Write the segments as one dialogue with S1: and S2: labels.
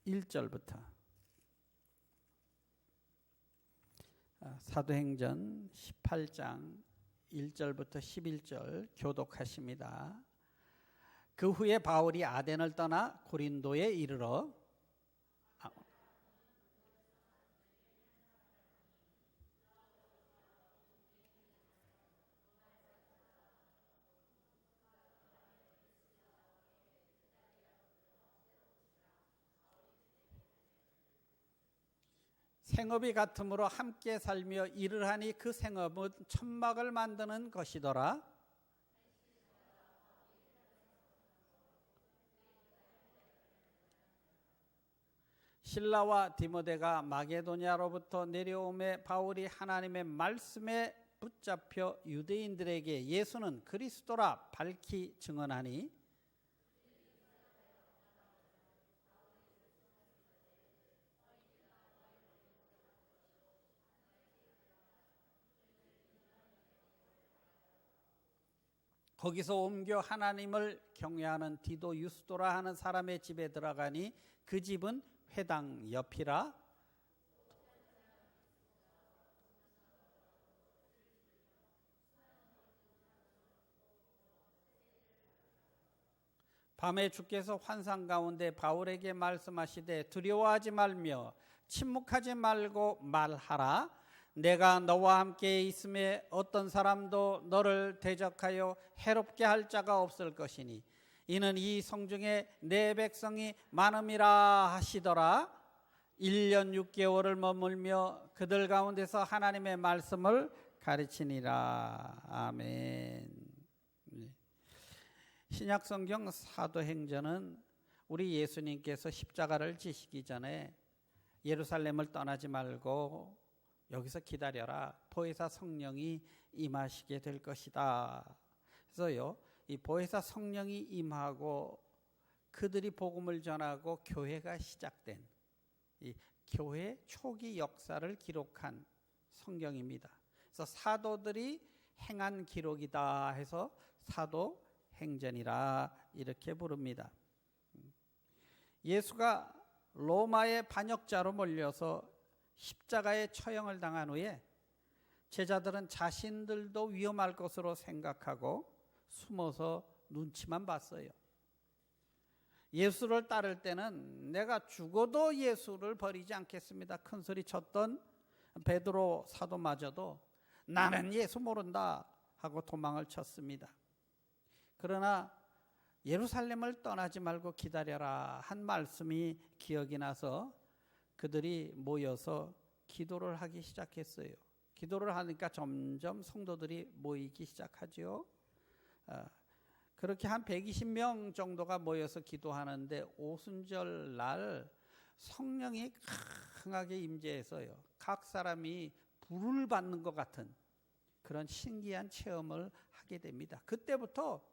S1: 1절부터 사도행전 18장 1절부터 11절 교독하십니다. 그 후에 바울이 아덴을 떠나 고린도에 이르러 생업이 같으므로 함께 살며 일을 하니 그 생업은 천막을 만드는 것이더라. 실라와 디모데가 마게도냐로부터 내려오매 바울이 하나님의 말씀에 붙잡혀 유대인들에게 예수는 그리스도라 밝히 증언하니 거기서 옮겨 하나님을 경외하는 디도 유스도라 하는 사람의 집에 들어가니 그 집은 회당 옆이라. 밤에 주께서 환상 가운데 바울에게 말씀하시되 두려워하지 말며 침묵하지 말고 말하라. 내가 너와 함께 있음에 어떤 사람도 너를 대적하여 해롭게 할 자가 없을 것이니 이는 이 성중에 내 백성이 많음이라 하시더라. 1년 6개월을 머물며 그들 가운데서 하나님의 말씀을 가르치니라. 아멘. 신약성경 사도행전은 우리 예수님께서 십자가를 지시기 전에 예루살렘을 떠나지 말고 여기서 기다려라. 보혜사 성령이 임하시게 될 것이다. 그래서요, 이 보혜사 성령이 임하고 그들이 복음을 전하고 교회가 시작된 이 교회 초기 역사를 기록한 성경입니다. 그래서 사도들이 행한 기록이다 해서 사도행전이라 이렇게 부릅니다. 예수가 로마의 반역자로 몰려서 십자가에 처형을 당한 후에 제자들은 자신들도 위험할 것으로 생각하고 숨어서 눈치만 봤어요. 예수를 따를 때는 내가 죽어도 예수를 버리지 않겠습니다. 큰 소리 쳤던 베드로 사도마저도 나는 예수 모른다 하고 도망을 쳤습니다. 그러나 예루살렘을 떠나지 말고 기다려라 한 말씀이 기억이 나서 그들이 모여서 기도를 하기 시작했어요. 기도를 하니까 점점 성도들이 모이기 시작하죠. 그렇게 한 120명 정도가 모여서 기도하는데 오순절 날 성령이 강하게 임재해서요. 각 사람이 불을 받는 것 같은 그런 신기한 체험을 하게 됩니다. 그때부터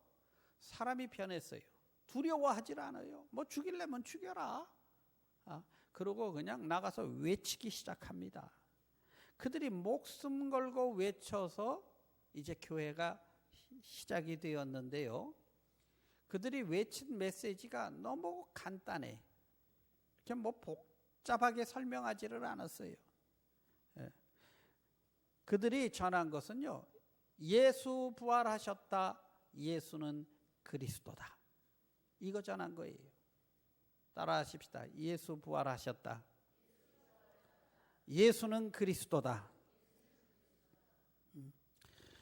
S1: 사람이 변했어요. 두려워하질 않아요. 뭐 죽이려면 죽여라. 그러고 그냥 나가서 외치기 시작합니다. 그들이 목숨 걸고 외쳐서 이제 교회가 시작이 되었는데요. 그들이 외친 메시지가 너무 간단해. 이렇게 뭐 복잡하게 설명하지를 않았어요. 그들이 전한 것은요. 예수 부활하셨다. 예수는 그리스도다. 이거 전한 거예요. 따라 하십시다. 예수 부활하셨다. 예수는 그리스도다.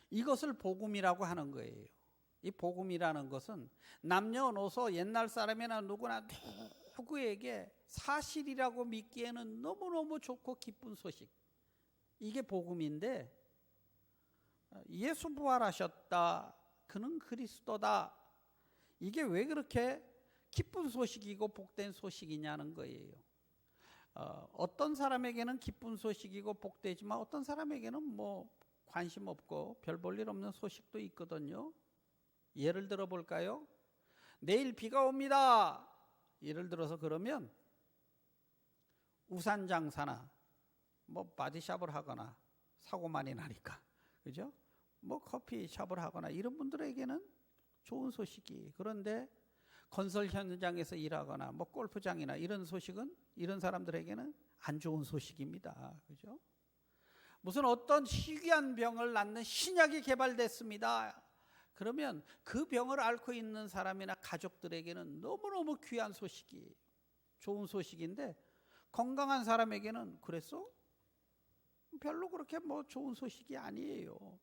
S1: 이것을 복음이라고 하는 거예요. 이 복음이라는 것은 남녀노소 옛날 사람이나 누구나 누구에게 사실이라고 믿기에는 너무너무 좋고 기쁜 소식. 이게 복음인데 예수 부활하셨다. 그는 그리스도다. 이게 왜 그렇게 기쁜 소식이고 복된 소식이냐는 거예요. 어떤 사람에게는 기쁜 소식이고 복되지만 어떤 사람에게는 뭐 관심 없고 별 볼 일 없는 소식도 있거든요. 예를 들어 볼까요? 내일 비가 옵니다. 예를 들어서 그러면 우산 장사나 뭐 바디샵을 하거나 사고 많이 나니까 그죠? 뭐 커피숍을 하거나 이런 분들에게는 좋은 소식이. 그런데 건설 현장에서 일하거나 뭐 골프장이나 이런 소식은 이런 사람들에게는 안 좋은 소식입니다. 그죠? 무슨 어떤 희귀한 병을 낫는 신약이 개발됐습니다. 그러면 그 병을 앓고 있는 사람이나 가족들에게는 너무너무 귀한 소식이에요. 좋은 소식인데 건강한 사람에게는 그랬어? 별로 그렇게 뭐 좋은 소식이 아니에요.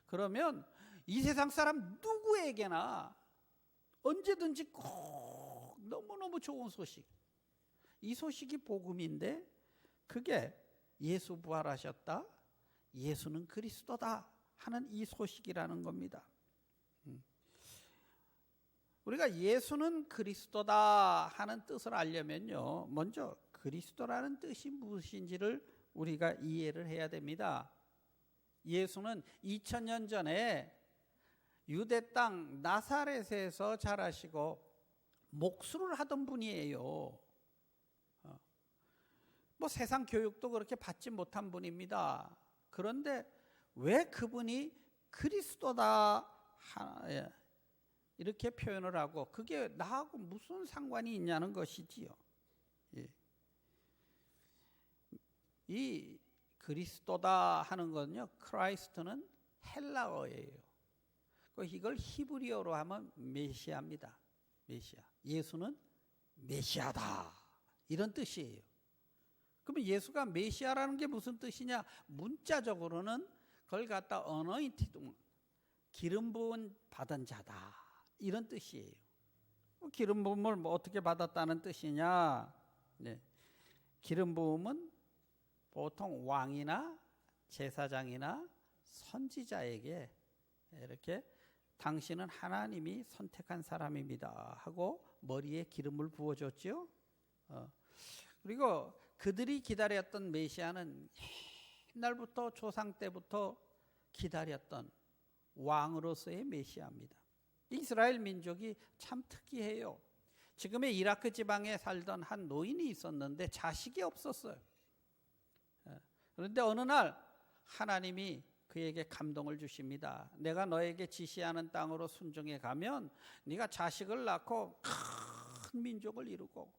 S1: 그러면 이 세상 사람 누구에게나 언제든지 꼭 너무너무 좋은 소식, 이 소식이 복음인데 그게 예수 부활하셨다, 예수는 그리스도다 하는 이 소식이라는 겁니다. 우리가 예수는 그리스도다 하는 뜻을 알려면요, 먼저 그리스도라는 뜻이 무엇인지를 우리가 이해를 해야 됩니다. 예수는 2000년 전에 유대 땅 나사렛에서 자라시고 목수를 하던 분이에요. 뭐 세상 교육도 그렇게 받지 못한 분입니다. 그런데 왜 그분이 그리스도다 이렇게 표현을 하고 그게 나하고 무슨 상관이 있냐는 것이지요. 이 그리스도다 하는 건요, 크라이스트는 헬라어예요. 이걸 히브리어로 하면 메시아입니다. 메시아. 예수는 메시아다 이런 뜻이에요. 그러면 예수가 메시아라는 게 무슨 뜻이냐? 문자적으로는 그걸 갖다 어너인티드, 기름 부은 받은 자다 이런 뜻이에요. 기름 부음을 뭐 어떻게 받았다는 뜻이냐? 네. 기름 부음은 보통 왕이나 제사장이나 선지자에게 이렇게 당신은 하나님이 선택한 사람입니다 하고 머리에 기름을 부어줬죠. 그리고 그들이 기다렸던 메시아는 옛날부터 조상 때부터 기다렸던 왕으로서의 메시아입니다. 이스라엘 민족이 참 특이해요. 지금의 이라크 지방에 살던 한 노인이 있었는데 자식이 없었어요. 그런데 어느 날 하나님이 그에게 감동을 주십니다. 내가 너에게 지시하는 땅으로 순종해 가면 네가 자식을 낳고 큰 민족을 이루고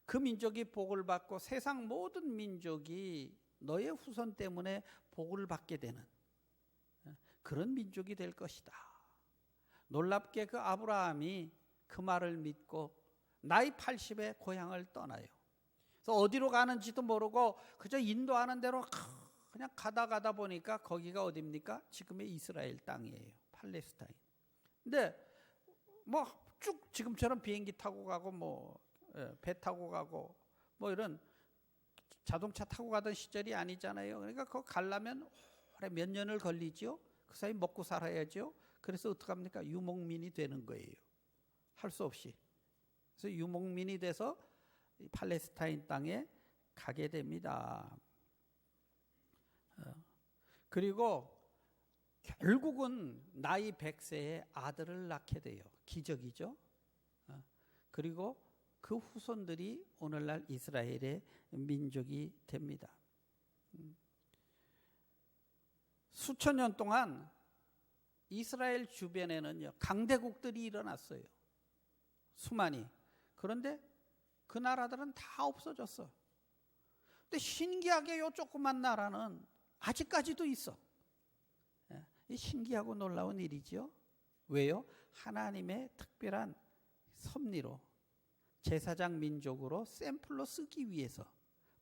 S1: 그 민족이 복을 받고 세상 모든 민족이 너의 후손 때문에 복을 받게 되는 그런 민족이 될 것이다. 놀랍게 그 아브라함이 그 말을 믿고 나이 80에 고향을 떠나요. 그래서 어디로 가는지도 모르고 그저 인도하는 대로 그냥 가다 보니까 거기가 어디입니까? 지금의 이스라엘 땅이에요. 팔레스타인. 근데 뭐 쭉 지금처럼 비행기 타고 가고 뭐 배 타고 가고 뭐 이런 자동차 타고 가던 시절이 아니잖아요. 그러니까 그거 가려면 오래 몇 년을 걸리죠. 그 사이 먹고 살아야죠. 그래서 어떡합니까? 유목민이 되는 거예요. 할 수 없이. 그래서 유목민이 돼서 팔레스타인 땅에 가게 됩니다. 그리고 결국은 나이 100세에 아들을 낳게 돼요. 기적이죠. 그리고 그 후손들이 오늘날 이스라엘의 민족이 됩니다. 수천 년 동안 이스라엘 주변에는요, 강대국들이 일어났어요. 수많이. 그런데 그 나라들은 다 없어졌어. 근데 신기하게 요 조그만 나라는 아직까지도 있어. 이 신기하고 놀라운 일이죠. 왜요? 하나님의 특별한 섭리로 제사장 민족으로 샘플로 쓰기 위해서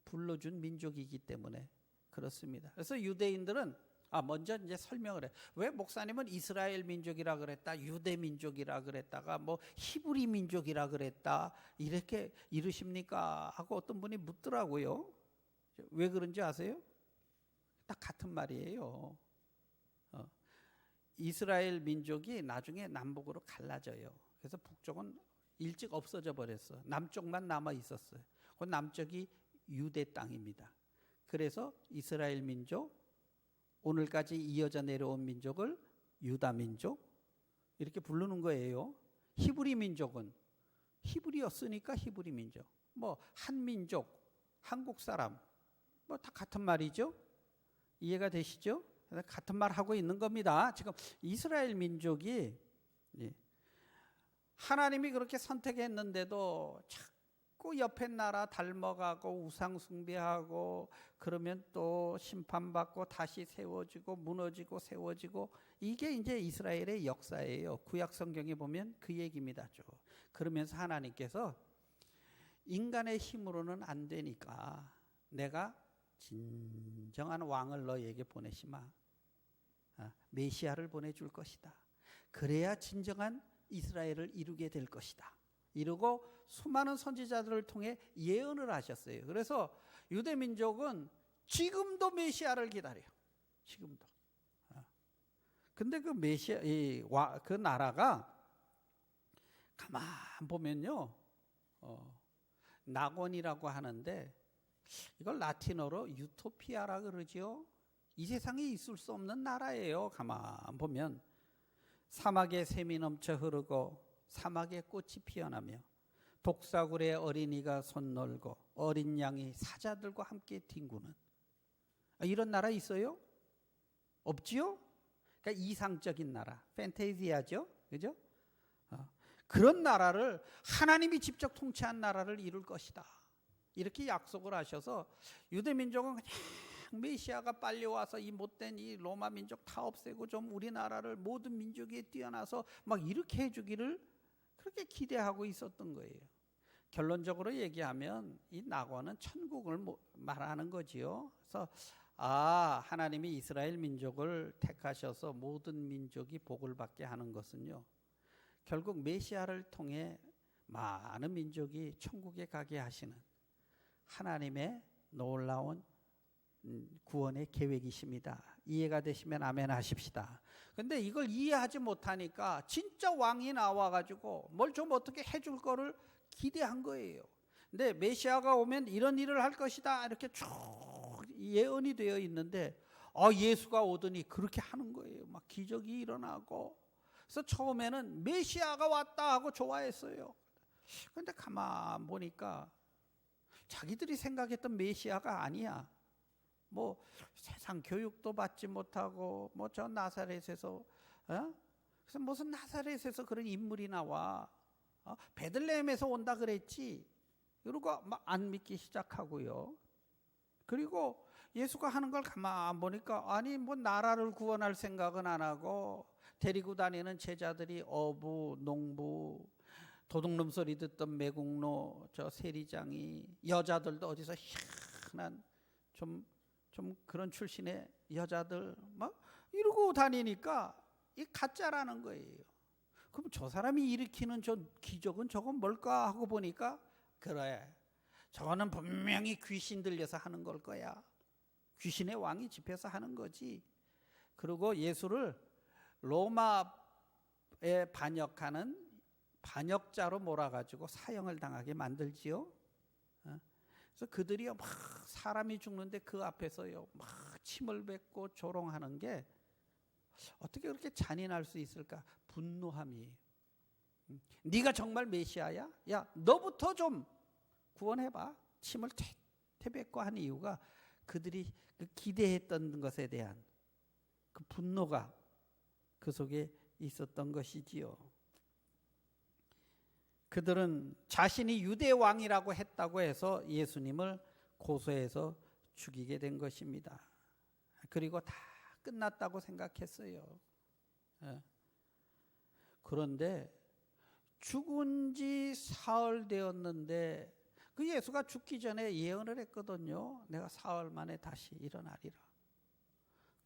S1: 불러준 민족이기 때문에 그렇습니다. 그래서 유대인들은 먼저 이제 설명을 해. 왜 목사님은 이스라엘 민족이라 그랬다, 유대 민족이라 그랬다가 뭐 히브리 민족이라 그랬다 이렇게 이르십니까? 하고 어떤 분이 묻더라고요. 왜 그런지 아세요? 딱 같은 말이에요. 이스라엘 민족이 나중에 남북으로 갈라져요. 그래서 북쪽은 일찍 없어져 버렸어. 남쪽만 남아 있었어요. 그 남쪽이 유대 땅입니다. 그래서 이스라엘 민족, 오늘까지 이어져 내려온 민족을 유다 민족 이렇게 부르는 거예요. 히브리 민족은 히브리였으니까 히브리 민족. 뭐 한민족, 한국 사람 뭐 다 같은 말이죠. 이해가 되시죠? 같은 말 하고 있는 겁니다. 지금 이스라엘 민족이 하나님이 그렇게 선택했는데도 자꾸 옆에 나라 닮아가고 우상 숭배하고 그러면 또 심판받고 다시 세워지고 무너지고 세워지고, 이게 이제 이스라엘의 역사예요. 구약 성경에 보면 그 얘기입니다. 그러면서 하나님께서 인간의 힘으로는 안 되니까 내가 진정한 왕을 너에게 보내시마. 메시아를 보내줄 것이다. 그래야 진정한 이스라엘을 이루게 될 것이다. 이러고 수많은 선지자들을 통해 예언을 하셨어요. 그래서 유대 민족은 지금도 메시아를 기다려요. 지금도. 근데 그 메시아, 그 나라가 가만 보면요, 낙원이라고 하는데 이걸 라틴어로 유토피아라 그러죠. 이 세상에 있을 수 없는 나라예요. 가만 보면 사막에 샘이 넘쳐 흐르고 사막에 꽃이 피어나며 독사굴에 어린이가 손 놀고 어린 양이 사자들과 함께 뒹구는, 이런 나라 있어요? 없지요? 그러니까 이상적인 나라, 판타지아죠, 그죠? 그런 나라를 하나님이 직접 통치한 나라를 이룰 것이다. 이렇게 약속을 하셔서 유대 민족은 그냥 메시아가 빨리 와서 이 못된 이 로마 민족 다 없애고 좀 우리나라를 모든 민족에 뛰어나서 막 이렇게 해주기를 그렇게 기대하고 있었던 거예요. 결론적으로 얘기하면 이 낙원은 천국을 말하는 거지요. 그래서 하나님이 이스라엘 민족을 택하셔서 모든 민족이 복을 받게 하는 것은요, 결국 메시아를 통해 많은 민족이 천국에 가게 하시는 하나님의 놀라운 구원의 계획이십니다. 이해가 되시면 아멘 하십시다. 근데 이걸 이해하지 못하니까 진짜 왕이 나와가지고 뭘 좀 어떻게 해줄 거를 기대한 거예요. 근데 메시아가 오면 이런 일을 할 것이다 이렇게 쭉 예언이 되어 있는데 예수가 오더니 그렇게 하는 거예요. 막 기적이 일어나고. 그래서 처음에는 메시아가 왔다 하고 좋아했어요. 그런데 가만 보니까 자기들이 생각했던 메시아가 아니야. 뭐 세상 교육도 받지 못하고 뭐 저 나사렛에서 그래서 무슨 나사렛에서 그런 인물이 나와, 베들레헴에서 온다 그랬지. 그러고 막 안 믿기 시작하고요. 그리고 예수가 하는 걸 가만 보니까 아니 뭐 나라를 구원할 생각은 안 하고 데리고 다니는 제자들이 어부, 농부, 도둑놈 소리 듣던 매국노, 저 세리장이, 여자들도 어디서 희한한 좀 그런 출신의 여자들 막 이러고 다니니까 이 가짜라는 거예요. 그럼 저 사람이 일으키는 저 기적은 저건 뭘까 하고 보니까 그래, 저거는 분명히 귀신 들려서 하는 걸 거야. 귀신의 왕이 집에서 하는 거지. 그리고 예수를 로마에 반역하는 반역자로 몰아가지고 사형을 당하게 만들지요. 그래서 그들이요 막 사람이 죽는데 그 앞에서요 막 침을 뱉고 조롱하는 게 어떻게 그렇게 잔인할 수 있을까? 분노함이에요. 네가 정말 메시아야? 야, 너부터 좀 구원해봐. 침을 태뱉고 한 이유가 그들이 그 기대했던 것에 대한 그 분노가 그 속에 있었던 것이지요. 그들은 자신이 유대 왕이라고 했다고 해서 예수님을 고소해서 죽이게 된 것입니다. 그리고 다 끝났다고 생각했어요. 그런데 죽은 지 사흘 되었는데 그 예수가 죽기 전에 예언을 했거든요. 내가 사흘 만에 다시 일어나리라.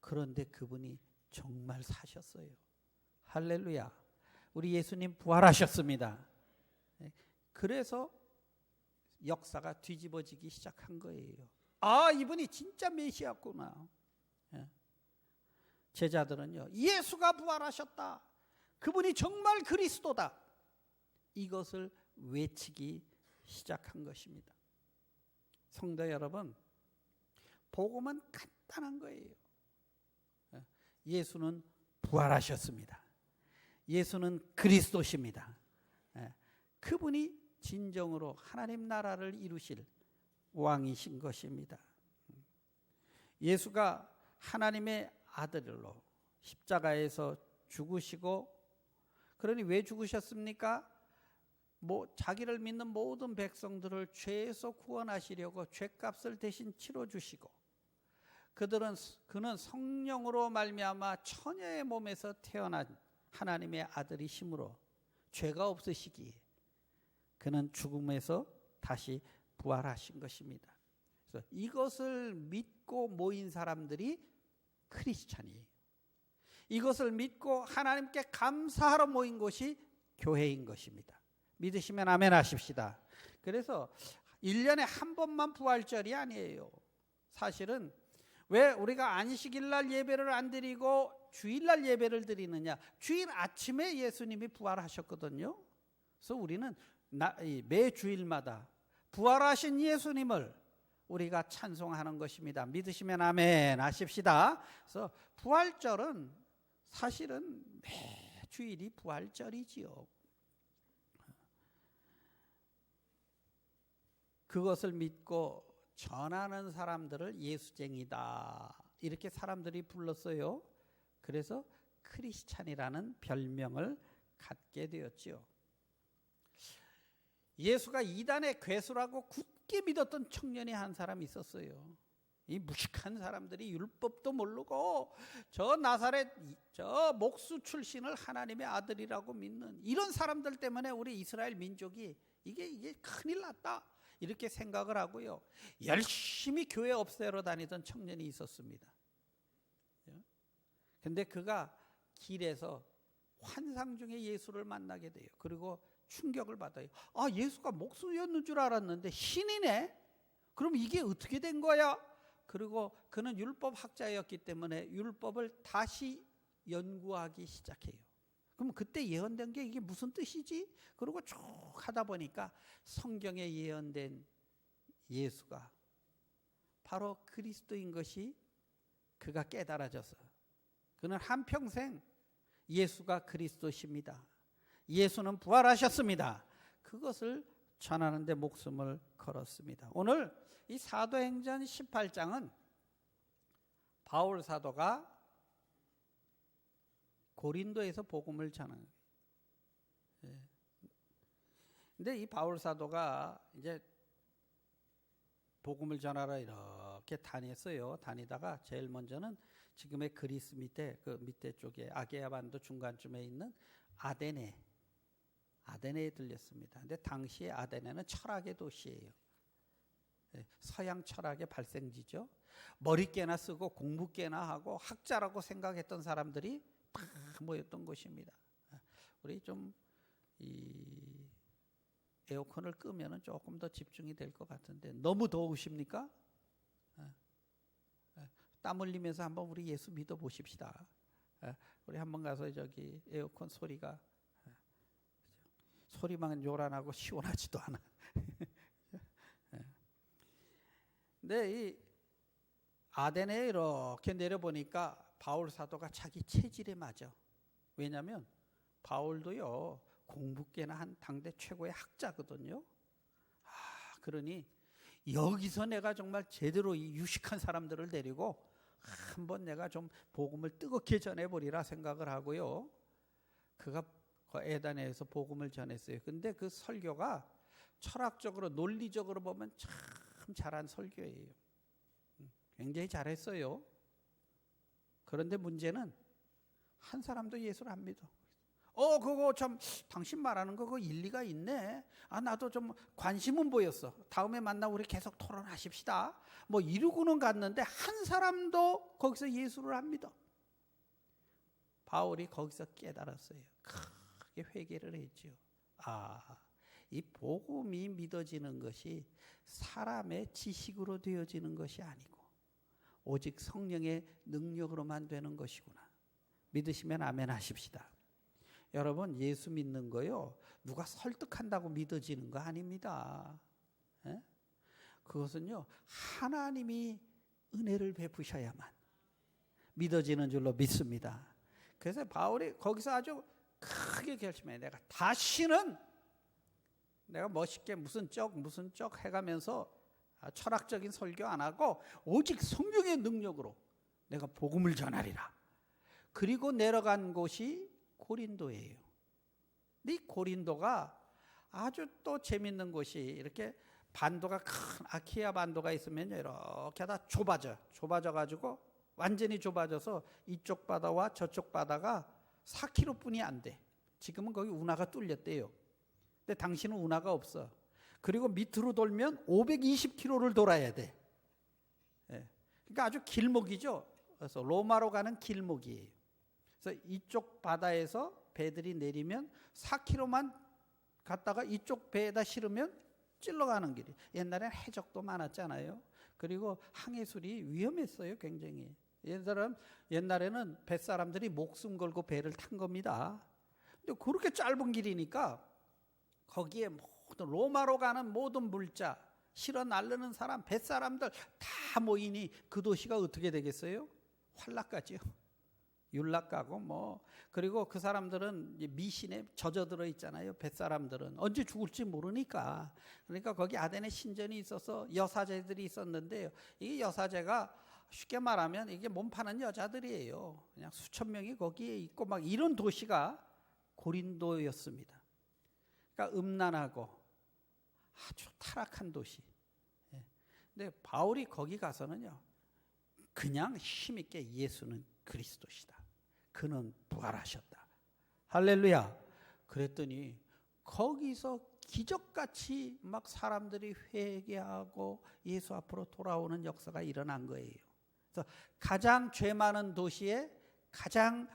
S1: 그런데 그분이 정말 사셨어요. 할렐루야. 우리 예수님 부활하셨습니다. 그래서 역사가 뒤집어지기 시작한 거예요. 이분이 진짜 메시아구나. 제자들은요, 예수가 부활하셨다. 그분이 정말 그리스도다. 이것을 외치기 시작한 것입니다. 성도 여러분, 복음은 간단한 거예요. 예수는 부활하셨습니다. 예수는 그리스도십니다. 그분이 진정으로 하나님 나라를 이루실 왕이신 것입니다. 예수가 하나님의 아들로 십자가에서 죽으시고, 그러니 왜 죽으셨습니까? 자기를 믿는 모든 백성들을 죄에서 구원하시려고 죄값을 대신 치러 주시고 그는 성령으로 말미암아 처녀의 몸에서 태어난 하나님의 아들이시므로 죄가 없으시기에 그는 죽음에서 다시 부활하신 것입니다. 그래서 이것을 믿고 모인 사람들이 크리스찬이에요. 이것을 믿고 하나님께 감사하러 모인 것이 교회인 것입니다. 믿으시면 아멘 하십시다. 그래서 1년에 한 번만 부활절이 아니에요. 사실은 왜 우리가 안식일날 예배를 안 드리고 주일날 예배를 드리느냐? 주일 아침에 예수님이 부활하셨거든요. 그래서 우리는 매 주일마다 부활하신 예수님을 우리가 찬송하는 것입니다. 믿으시면 아멘 하십시다. 그래서 부활절은 사실은 매 주일이 부활절이지요. 그것을 믿고 전하는 사람들을 예수쟁이다 이렇게 사람들이 불렀어요. 그래서 크리스찬이라는 별명을 갖게 되었지요. 예수가 이단의 괴수라고 굳게 믿었던 청년이 한 사람이 있었어요. 이 무식한 사람들이 율법도 모르고 저 나사렛 저 목수 출신을 하나님의 아들이라고 믿는 이런 사람들 때문에 우리 이스라엘 민족이 이게 큰일 났다 이렇게 생각을 하고요. 열심히 교회 없애러 다니던 청년이 있었습니다. 근데 그가 길에서 환상 중에 예수를 만나게 돼요. 그리고 충격을 받아요. 아, 예수가 목수였는 줄 알았는데 신이네? 그럼 이게 어떻게 된 거야? 그리고 그는 율법학자였기 때문에 율법을 다시 연구하기 시작해요. 그럼 그때 예언된 게 이게 무슨 뜻이지? 그리고 쭉 하다 보니까 성경에 예언된 예수가 바로 그리스도인 것이 그가 깨달아져서 그는 한평생 예수가 그리스도십니다. 예수는 부활하셨습니다. 그것을 전하는데 목숨을 걸었습니다. 오늘 이 사도행전 18장은 바울 사도가 고린도에서 복음을 전하는 거예요. 근데 이 바울 사도가 이제 복음을 전하러 이렇게 다녔어요. 다니다가 제일 먼저는 지금의 그리스 밑에 그 밑에 쪽에 아게아 반도 중간쯤에 있는 아데네에 들렸습니다. 근데 당시에 아데네는 철학의 도시예요. 서양 철학의 발생지죠. 머리깨나 쓰고 공부깨나 하고 학자라고 생각했던 사람들이 다 모였던 곳입니다. 우리 좀 이 에어컨을 끄면은 조금 더 집중이 될 것 같은데 너무 더우십니까? 땀 흘리면서 한번 우리 예수 믿어 보십시다. 우리 한번 가서 저기 에어컨 소리만 요란하고 시원하지도 않아. 근데 이 아데네에 이렇게 내려보니까 바울 사도가 자기 체질에 맞아. 왜냐하면 바울도요 공부께나 한 당대 최고의 학자거든요. 그러니 여기서 내가 정말 제대로 이 유식한 사람들을 데리고 한번 내가 좀 복음을 뜨겁게 전해보리라 생각을 하고요. 그가 에다네에서 복음을 전했어요. 근데 그 설교가 철학적으로 논리적으로 보면 참 잘한 설교예요. 굉장히 잘했어요. 그런데 문제는 한 사람도 예수를 안 믿어. 그거 참 당신 말하는 거 그거 일리가 있네. 나도 좀 관심은 보였어. 다음에 만나 우리 계속 토론하십시다. 이러고는 갔는데 한 사람도 거기서 예수를 안 믿어. 바울이 거기서 깨달았어요. 크게 회개를 했죠. 이 복음이 믿어지는 것이 사람의 지식으로 되어지는 것이 아니고 오직 성령의 능력으로만 되는 것이구나. 믿으시면 아멘 하십시다. 여러분 예수 믿는 거요 누가 설득한다고 믿어지는 거 아닙니다. 그것은요 하나님이 은혜를 베푸셔야만 믿어지는 줄로 믿습니다. 그래서 바울이 거기서 아주 크게 결심해. 내가 다시는 내가 멋있게 무슨 쩍 해가면서 철학적인 설교 안 하고 오직 성령의 능력으로 내가 복음을 전하리라. 그리고 내려간 곳이 고린도예요. 근데 이 고린도가 아주 또 재밌는 곳이 이렇게 반도가 큰 아키야 반도가 있으면요, 이렇게 다 좁아져 가지고 완전히 좁아져서 이쪽 바다와 저쪽 바다가 4km뿐이 안 돼. 지금은 거기 운하가 뚫렸대요. 근데 당시는 운하가 없어. 그리고 밑으로 돌면 520km를 돌아야 돼. 예. 그러니까 아주 길목이죠. 그래서 로마로 가는 길목이에요. 그래서 이쪽 바다에서 배들이 내리면 4km만 갔다가 이쪽 배에다 실으면 찔러가는 길이. 옛날엔 해적도 많았잖아요. 그리고 항해술이 위험했어요, 굉장히. 옛날에는 뱃사람들이 목숨 걸고 배를 탄 겁니다. 근데 그렇게 짧은 길이니까 거기에 모든 로마로 가는 모든 물자, 실어 나르는 사람, 뱃사람들 다 모이니 그 도시가 어떻게 되겠어요? 환락가지요. 율락가고 뭐. 그리고 그 사람들은 미신에 젖어들어 있잖아요. 뱃사람들은 언제 죽을지 모르니까. 그러니까 거기 아덴에 신전이 있어서 여사제들이 있었는데요. 이 여사제가 쉽게 말하면 이게 몸 파는 여자들이에요. 그냥 수천 명이 거기에 있고 막 이런 도시가 고린도였습니다. 그러니까 음란하고 아주 타락한 도시. 근데 바울이 거기 가서는요, 그냥 힘있게 예수는 그리스도시다. 그는 부활하셨다. 할렐루야. 그랬더니 거기서 기적같이 막 사람들이 회개하고 예수 앞으로 돌아오는 역사가 일어난 거예요. 그래서 가장 죄 많은 도시에 가장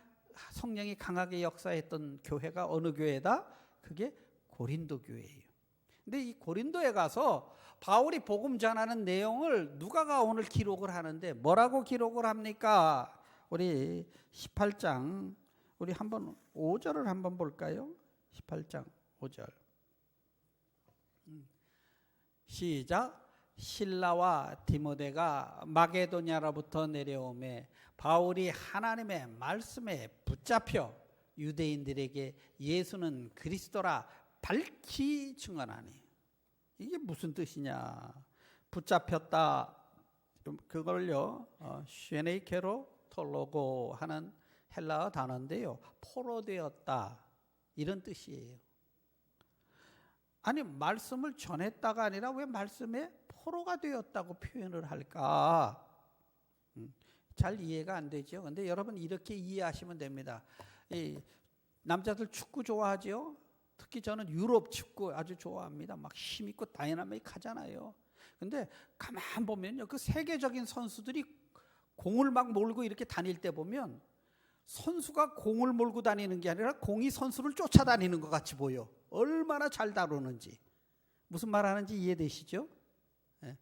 S1: 성령이 강하게 역사했던 교회가 어느 교회다? 그게 고린도 교회예요. 근데 이 고린도에 가서 바울이 복음 전하는 내용을 누가가 오늘 기록을 하는데 뭐라고 기록을 합니까? 우리 18장 우리 한번 5절을 한번 볼까요? 18장 5절. 시작. 실라와 디모데가 마게도냐로부터 내려오매 바울이 하나님의 말씀에 붙잡혀 유대인들에게 예수는 그리스도라 밝히 증언하니. 이게 무슨 뜻이냐? 붙잡혔다. 그걸요, 쉐네이케로 톨로고 하는 헬라어 단어인데요, 포로되었다 이런 뜻이에요. 아니, 말씀을 전했다가 아니라 왜 말씀에 포로가 되었다고 표현을 할까? 잘 이해가 안 되죠. 근데 여러분 이렇게 이해하시면 됩니다. 이 남자들 축구 좋아하죠? 특히 저는 유럽 축구 아주 좋아합니다. 막 힘있고 다이나믹하잖아요. 근데 가만 보면요, 그 세계적인 선수들이 공을 막 몰고 이렇게 다닐 때 보면 선수가 공을 몰고 다니는 게 아니라 공이 선수를 쫓아다니는 것 같이 보여. 얼마나 잘 다루는지. 무슨 말 하는지 이해되시죠? 네.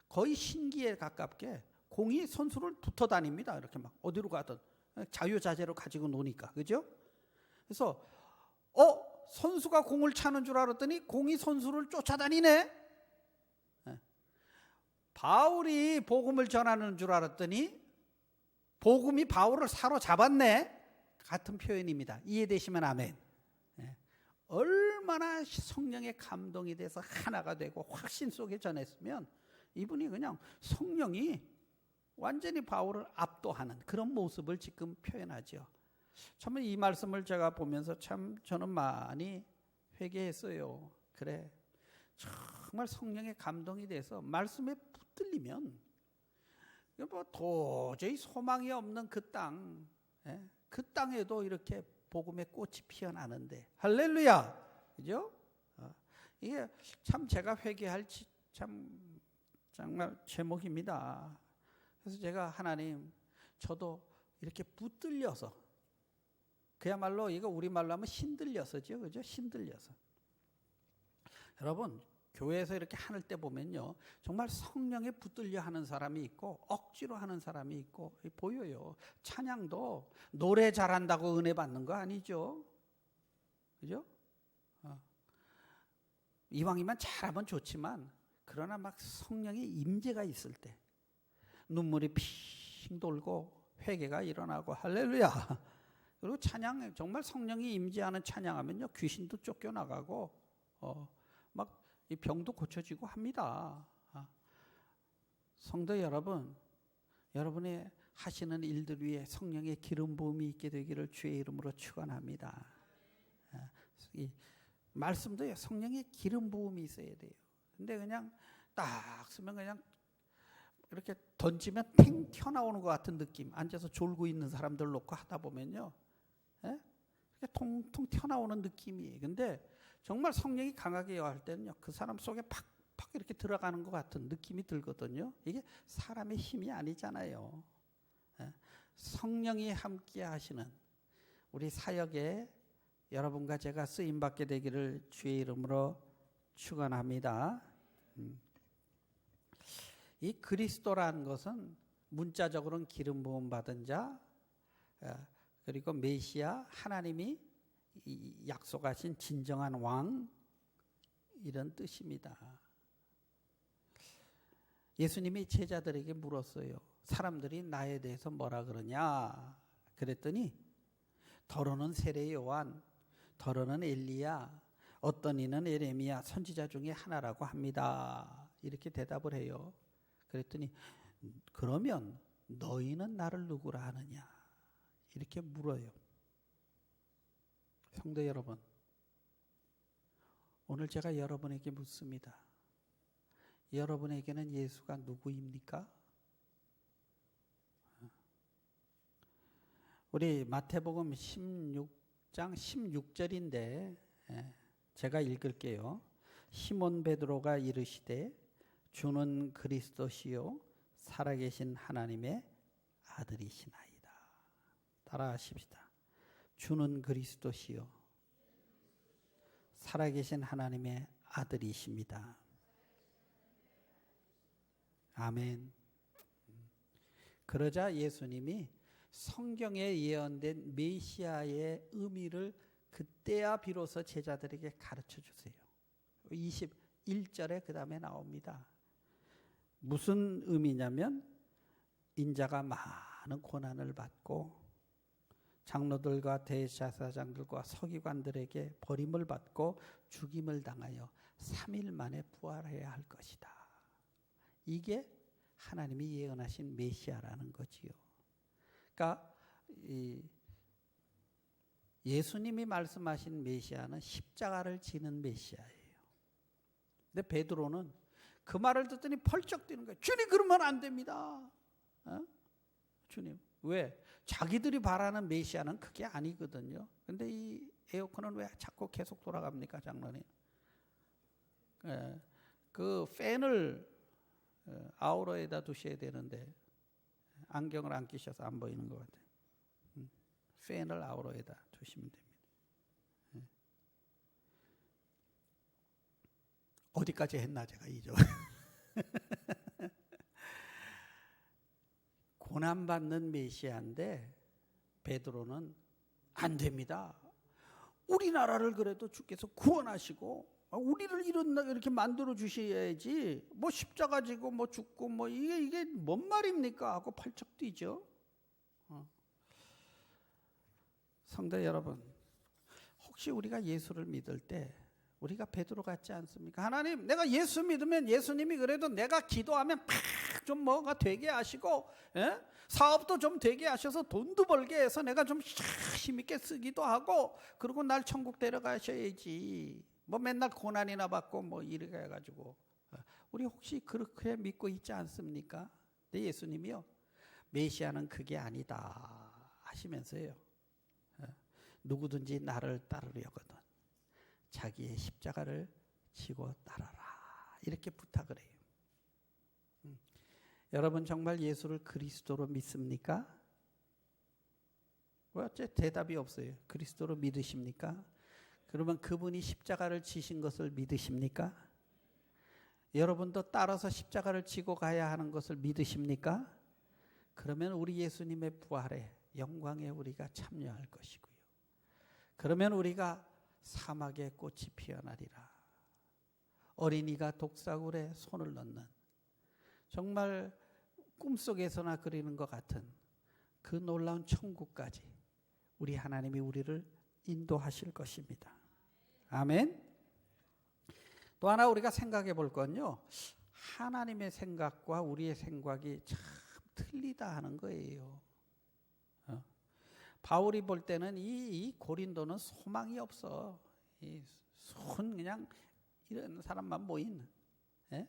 S1: 거의 신기에 가깝게 공이 선수를 붙어 다닙니다. 이렇게 막 어디로 가든 자유자재로 가지고 노니까. 그죠? 그래서 선수가 공을 차는 줄 알았더니 공이 선수를 쫓아다니네. 네. 바울이 복음을 전하는 줄 알았더니 복음이 바울을 사로잡았네. 같은 표현입니다. 이해되시면 아멘. 네. 얼마나 성령의 감동이 돼서 하나가 되고 확신 속에 전했으면 이분이 그냥 성령이 완전히 바울을 압도하는 그런 모습을 지금 표현하죠. 참 이 말씀을 제가 보면서 참 저는 많이 회개했어요. 그래, 정말 성령의 감동이 돼서 말씀에 붙들리면 뭐 도저히 소망이 없는 그 땅, 그 땅에도 이렇게 복음의 꽃이 피어나는데, 할렐루야, 그죠? 이게 참 제가 회개할 참 정말 제목입니다. 그래서 제가 하나님, 저도 이렇게 붙들려서, 그야말로 이거 우리말로 하면 신들려서죠, 그죠? 신들려서. 여러분, 교회에서 이렇게 하늘 때 보면요, 정말 성령에 붙들려 하는 사람이 있고 억지로 하는 사람이 있고 보여요. 찬양도 노래 잘한다고 은혜 받는 거 아니죠, 그죠? 이왕이면 잘하면 좋지만, 그러나 막 성령의 임재가 있을 때 눈물이 핑 돌고 회개가 일어나고, 할렐루야. 그리고 찬양, 정말 성령이 임재하는 찬양하면요, 귀신도 쫓겨나가고 막 이 병도 고쳐지고 합니다. 성도 여러분, 여러분의 하시는 일들 위에 성령의 기름 부음이 있게 되기를 주의 이름으로 축원합니다. 이 말씀도 성령의 기름 부음이 있어야 돼요. 근데 그냥 딱 쓰면 그냥 이렇게 던지면 탱 튀어나오는 것 같은 느낌. 앉아서 졸고 있는 사람들 놓고 하다 보면요, 예? 통통 튀어나오는 느낌이. 근데 정말 성령이 강하게 할 때는요, 그 사람 속에 팍팍 이렇게 들어가는 것 같은 느낌이 들거든요. 이게 사람의 힘이 아니잖아요. 예? 성령이 함께 하시는 우리 사역에 여러분과 제가 쓰임받게 되기를 주의 이름으로 축원합니다. 이 그리스도라는 것은 문자적으로는 기름 부음 받은 자, 그리고 메시아, 하나님이 약속하신 진정한 왕, 이런 뜻입니다. 예수님이 제자들에게 물었어요. 사람들이 나에 대해서 뭐라 그러냐? 그랬더니 더러는 세례 요한, 더러는 엘리야, 어떤 이는 에레미야 선지자 중에 하나라고 합니다. 이렇게 대답을 해요. 그랬더니 그러면 너희는 나를 누구라 하느냐? 이렇게 물어요. 성도 여러분, 오늘 제가 여러분에게 묻습니다. 여러분에게는 예수가 누구입니까? 우리 마태복음 16장 16절인데 제가 읽을게요. 시몬 베드로가 이르시되 주는 그리스도시요 살아계신 하나님의 아들이시나이다. 따라하십시다. 주는 그리스도시요 살아계신 하나님의 아들이십니다. 아멘. 그러자 예수님이 성경에 예언된 메시아의 의미를 그때야 비로소 제자들에게 가르쳐 주세요. 21절에 그 다음에 나옵니다. 무슨 의미냐면 인자가 많은 고난을 받고 장로들과 대제사장들과 서기관들에게 버림을 받고 죽임을 당하여 3일 만에 부활해야 할 것이다. 이게 하나님이 예언하신 메시아라는 거지요. 그러니까 예수님이 말씀하신 메시아는 십자가를 지는 메시아예요. 근데 베드로는 그 말을 듣더니 펄쩍 뛰는 거예요. 주님, 그러면 안 됩니다. 주님, 왜? 자기들이 바라는 메시아는 그게 아니거든요. 근데 이 에어컨은 왜 자꾸 계속 돌아갑니까, 장로님? 그 팬을 아우러에다 두셔야 되는데 안경을 안 끼셔서 안 보이는 것 같아요. 팬을 아우러에다 두시면 됩니다. 어디까지 했나 제가 이죠. 고난받는 메시아인데 베드로는 안 됩니다. 우리나라를 그래도 주께서 구원하시고 우리를 이렇게 만들어 주셔야지 뭐 십자가 지고 뭐 죽고 뭐 이게 뭔 말입니까 하고 펄쩍 뛰죠. 성도 여러분, 혹시 우리가 예수를 믿을 때 우리가 베드로 같지 않습니까? 하나님, 내가 예수 믿으면 예수님이 그래도 내가 기도하면 팍 좀 뭐가 되게 하시고, 사업도 좀 되게 하셔서 돈도 벌게 해서 내가 좀 힘있게 쓰기도 하고, 그리고 날 천국 데려가셔야지. 뭐 맨날 고난이나 받고 뭐 이렇게 해가지고. 우리 혹시 그렇게 믿고 있지 않습니까? 근데 예수님이요, 메시아는 그게 아니다 하시면서요, 누구든지 나를 따르려거든 자기의 십자가를 지고 따라라, 이렇게 부탁을 해요. 여러분 정말 예수를 그리스도로 믿습니까? 왜 어째 대답이 없어요? 그리스도로 믿으십니까? 그러면 그분이 십자가를 지신 것을 믿으십니까? 여러분도 따라서 십자가를 지고 가야 하는 것을 믿으십니까? 그러면 우리 예수님의 부활에 영광에 우리가 참여할 것이고요. 그러면 우리가 사막에 꽃이 피어나리라. 어린이가 독사굴에 손을 넣는, 정말 꿈속에서나 그리는 것 같은 그 놀라운 천국까지 우리 하나님이 우리를 인도하실 것입니다. 아멘. 또 하나 우리가 생각해 볼 건요, 하나님의 생각과 우리의 생각이 참 틀리다 하는 거예요. 바울이 볼 때는 이 고린도는 소망이 없어. 이 손 그냥 이런 사람만 모인, 예?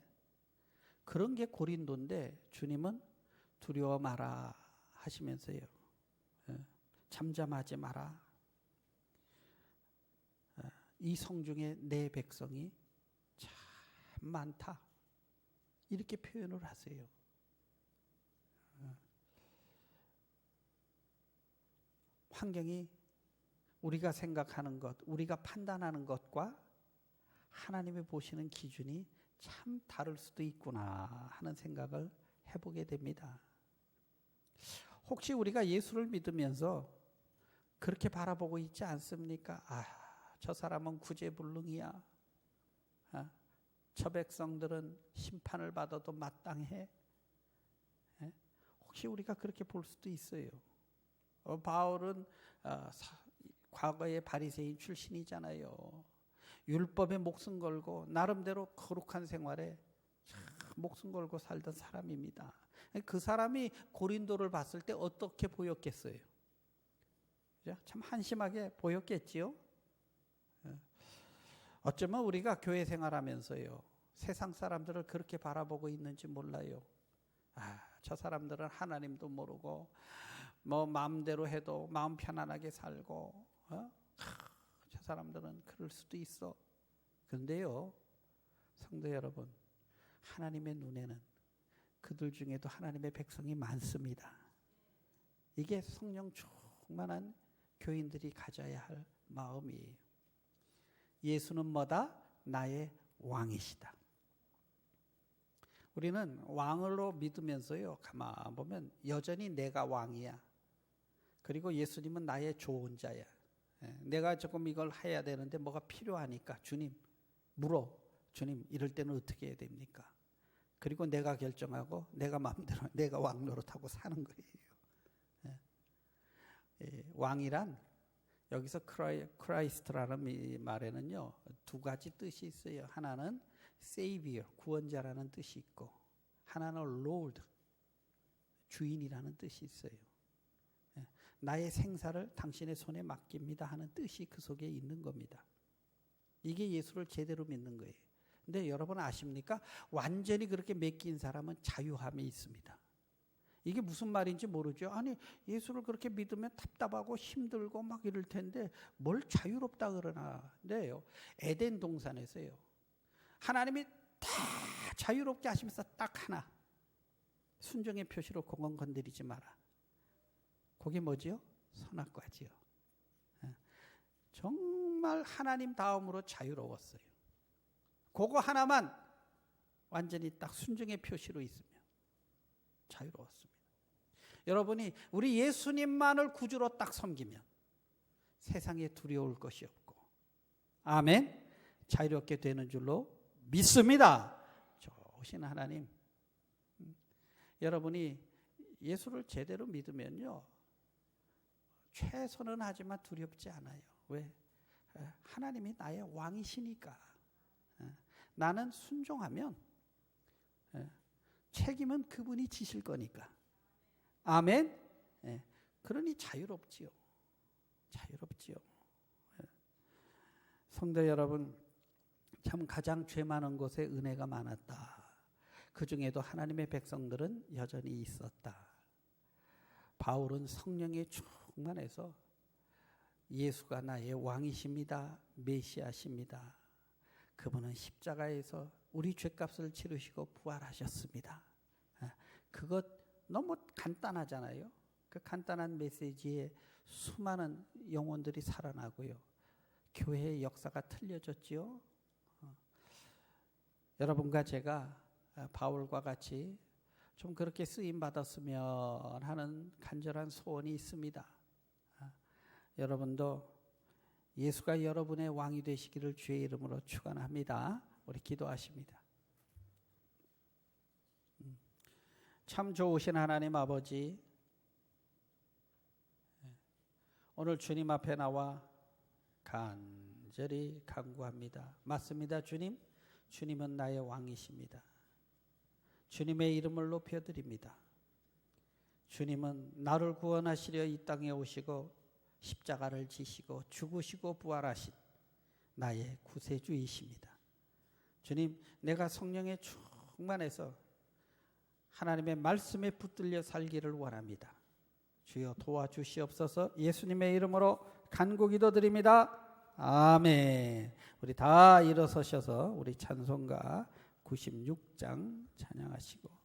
S1: 그런 게 고린도인데 주님은 두려워 마라 하시면서요, 예? 잠잠하지 마라. 이 성중에 내 백성이 참 많다, 이렇게 표현을 하세요. 환경이 우리가 생각하는 것, 우리가 판단하는 것과 하나님이 보시는 기준이 참 다를 수도 있구나 하는 생각을 해보게 됩니다. 혹시 우리가 예수를 믿으면서 그렇게 바라보고 있지 않습니까? 저 사람은 구제불능이야. 저 백성들은 심판을 받아도 마땅해. 혹시 우리가 그렇게 볼 수도 있어요. 바울은 과거의 바리새인 출신이잖아요. 율법에 목숨 걸고 나름대로 거룩한 생활에 목숨 걸고 살던 사람입니다. 그 사람이 고린도를 봤을 때 어떻게 보였겠어요? 참 한심하게 보였겠지요. 어쩌면 우리가 교회 생활하면서요, 세상 사람들을 그렇게 바라보고 있는지 몰라요. 저 사람들은 하나님도 모르고 뭐 마음대로 해도 마음 편안하게 살고, 저 사람들은 그럴 수도 있어. 그런데요, 성도 여러분, 하나님의 눈에는 그들 중에도 하나님의 백성이 많습니다. 이게 성령 충만한 교인들이 가져야 할 마음이에요. 예수는 뭐다? 나의 왕이시다. 우리는 왕으로 믿으면서요, 가만 보면 여전히 내가 왕이야. 그리고 예수님은 나의 조언자야. 내가 조금 이걸 해야 되는데 뭐가 필요하니까 주님 물어. 주님 이럴 때는 어떻게 해야 됩니까? 그리고 내가 결정하고 내가 마음대로 내가 왕 노릇하고 사는 거예요. 왕이란 여기서 크라이스트라는 말에는요, 두 가지 뜻이 있어요. 하나는 세이비어, 구원자라는 뜻이 있고, 하나는 롤드, 주인이라는 뜻이 있어요. 나의 생사를 당신의 손에 맡깁니다 하는 뜻이 그 속에 있는 겁니다. 이게 예수를 제대로 믿는 거예요. 근데 여러분 아십니까? 완전히 그렇게 맡긴 사람은 자유함이 있습니다. 이게 무슨 말인지 모르죠. 아니, 예수를 그렇게 믿으면 답답하고 힘들고 막 이럴 텐데 뭘 자유롭다 그러나. 근데요, 에덴 동산에서요, 하나님이 다 자유롭게 하시면서 딱 하나, 순종의 표시로 그건 건드리지 마라. 그게 뭐지요? 선악과지요. 정말 하나님 다음으로 자유로웠어요. 그거 하나만 완전히 딱 순종의 표시로 있으면 자유로웠습니다. 여러분이 우리 예수님만을 구주로 딱 섬기면 세상에 두려울 것이 없고, 아멘, 자유롭게 되는 줄로 믿습니다. 좋으신 하나님, 여러분이 예수를 제대로 믿으면요, 최선은 하지만 두렵지 않아요. 왜? 하나님이 나의 왕이시니까. 나는 순종하면 책임은 그분이 지실 거니까. 아멘. 그러니 자유롭지요. 자유롭지요. 성도 여러분, 참 가장 죄 많은 곳에 은혜가 많았다. 그 중에도 하나님의 백성들은 여전히 있었다. 바울은 성령에 충만해서 예수가 나의 왕이십니다, 메시아십니다, 그분은 십자가에서 우리 죄값을 치르시고 부활하셨습니다. 그것 너무 간단하잖아요. 그 간단한 메시지에 수많은 영혼들이 살아나고요, 교회의 역사가 틀려졌지요. 여러분과 제가 바울과 같이 좀 그렇게 쓰임 받았으면 하는 간절한 소원이 있습니다. 여러분도 예수가 여러분의 왕이 되시기를 주의 이름으로 축원합니다. 우리 기도하십니다. 참 좋으신 하나님 아버지, 오늘 주님 앞에 나와 간절히 간구합니다. 맞습니다, 주님. 주님은 나의 왕이십니다. 주님의 이름을 높여드립니다. 주님은 나를 구원하시려 이 땅에 오시고 십자가를 지시고 죽으시고 부활하신 나의 구세주이십니다. 주님, 내가 성령에 충만해서 하나님의 말씀에 붙들려 살기를 원합니다. 주여 도와주시옵소서. 예수님의 이름으로 간구 기도드립니다. 아멘. 우리 다 일어서셔서 우리 찬송가 96장 찬양하시고